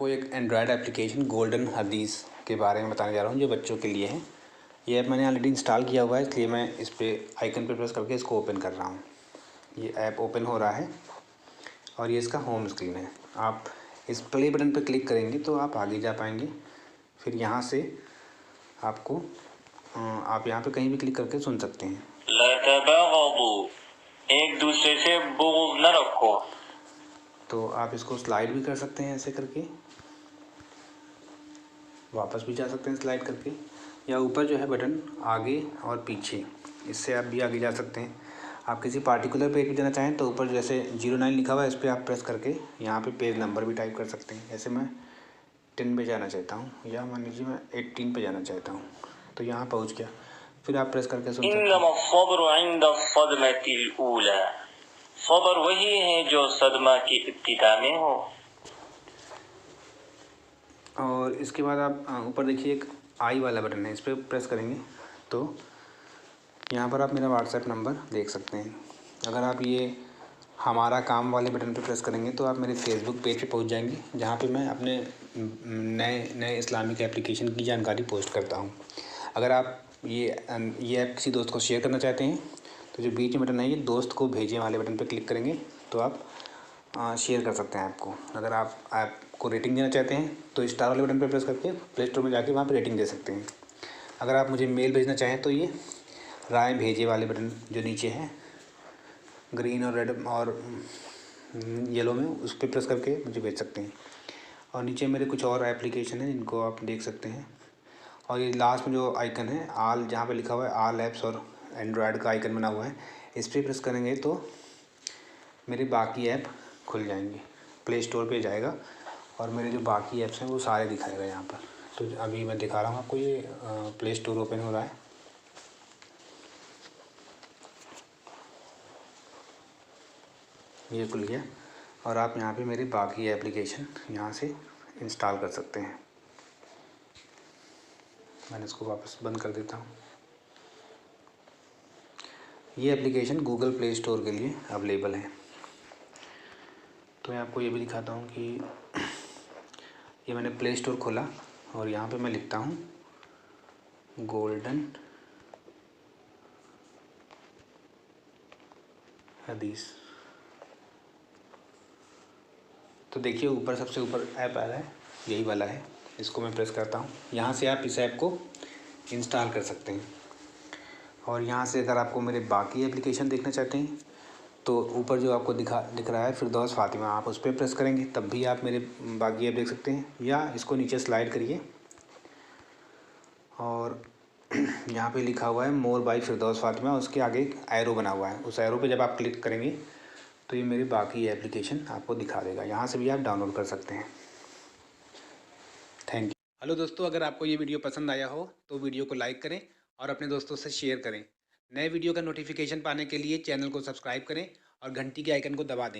वो एक Android application golden हदीस के बारे में बताने जा रहा हूँ जो बच्चों के लिए है। ये ऐप मैंने ऑलरेडी इंस्टॉल किया हुआ है, इसलिए मैं इस पर आइकन पर प्रेस करके इसको ओपन कर रहा हूँ। ये ऐप ओपन हो रहा है और ये इसका होम स्क्रीन है। आप इस प्ले बटन पर क्लिक करेंगे तो आप आगे जा पाएंगे। फिर यहाँ से आपको आप यहाँ पे कहीं भी क्लिक करके सुन सकते हैं। एक दूसरे से बुग़्ज़ न रखो। तो आप इसको स्लाइड भी कर सकते हैं, ऐसे करके वापस भी जा सकते हैं स्लाइड करके, या ऊपर जो है बटन आगे और पीछे, इससे आप भी आगे जा सकते हैं। आप किसी पार्टिकुलर पेज पे जाना चाहें तो ऊपर जैसे 09 लिखा हुआ है, इस पर आप प्रेस करके यहाँ पे पेज नंबर भी टाइप कर सकते हैं। जैसे मैं 10 पे जाना चाहता हूँ, या मान लीजिए मैं 18 पे जाना चाहता हूँ, तो यहाँ पहुँच गया। फिर आप प्रेस करके सुन सकते हैं। सब्र वही है जो सदमा की इब्तिदा में हो। और इसके बाद आप ऊपर देखिए एक आई वाला बटन है, इस पर प्रेस करेंगे तो यहाँ पर आप मेरा व्हाट्सएप नंबर देख सकते हैं। अगर आप ये हमारा काम वाले बटन पर प्रेस करेंगे तो आप मेरे फेसबुक पेज पे पहुँच जाएंगे, जहाँ पे मैं अपने नए इस्लामिक एप्लीकेशन की जानकारी पोस्ट करता हूँ। अगर आप ये ऐप किसी दोस्त को शेयर करना चाहते हैं तो जो बीच में बटन है, ये दोस्त को भेजें वाले बटन पर क्लिक करेंगे तो आप शेयर कर सकते हैं ऐप को। अगर आप ऐप को रेटिंग देना चाहते हैं तो स्टार वाले बटन पर प्रेस करके प्ले स्टोर में जाके वहाँ पर रेटिंग दे सकते हैं। अगर आप मुझे मेल भेजना चाहें तो ये राय भेजे वाले बटन जो नीचे है ग्रीन और रेड और येलो में, उस पर प्रेस करके मुझे भेज सकते हैं। और नीचे मेरे कुछ और एप्लीकेशन हैं जिनको आप देख सकते हैं। और ये लास्ट में जो आइकन है आल, जहाँ पे लिखा हुआ है आल ऐप्स और एंड्रॉयड का आइकन बना हुआ है, इस पर प्रेस करेंगे तो मेरे बाकी ऐप खुल जाएंगे। प्ले स्टोर पे जाएगा और मेरे जो बाकी ऐप्स हैं वो सारे दिखाएगा यहाँ पर। तो अभी मैं दिखा रहा हूँ आपको, ये प्ले स्टोर ओपन हो रहा है। ये खुल गया और आप यहाँ पे मेरी बाकी एप्लीकेशन यहाँ से इंस्टॉल कर सकते हैं। मैंने इसको वापस बंद कर देता हूँ। ये एप्लीकेशन गूगल प्ले स्टोर के लिए अवेलेबल है। तो मैं आपको ये भी दिखाता हूँ कि ये मैंने प्ले स्टोर खोला और यहाँ पे मैं लिखता हूँ गोल्डन हदीस। तो देखिए ऊपर सबसे ऊपर ऐप आ रहा है, यही वाला है। इसको मैं प्रेस करता हूँ। यहाँ से आप इस ऐप को इंस्टॉल कर सकते हैं। और यहाँ से अगर आपको मेरे बाकी एप्लीकेशन देखना चाहते हैं तो ऊपर जो आपको दिख रहा है फिरदौस फातिमा, आप उस पर प्रेस करेंगे तब भी आप मेरे बाकी ऐप देख सकते हैं। या इसको नीचे स्लाइड करिए और यहाँ पे लिखा हुआ है मोर बाय फिरदौस फातिमा, उसके आगे एक एरो बना हुआ है, उस एरो पे जब आप क्लिक करेंगे तो ये मेरी बाकी एप्लीकेशन आपको दिखा देगा। यहाँ से भी आप डाउनलोड कर सकते हैं। Thank you. हेलो दोस्तों, अगर आपको ये वीडियो पसंद आया हो तो वीडियो को लाइक करें और अपने दोस्तों से शेयर करें। नए वीडियो का नोटिफिकेशन पाने के लिए चैनल को सब्सक्राइब करें और घंटी के आइकन को दबा दें।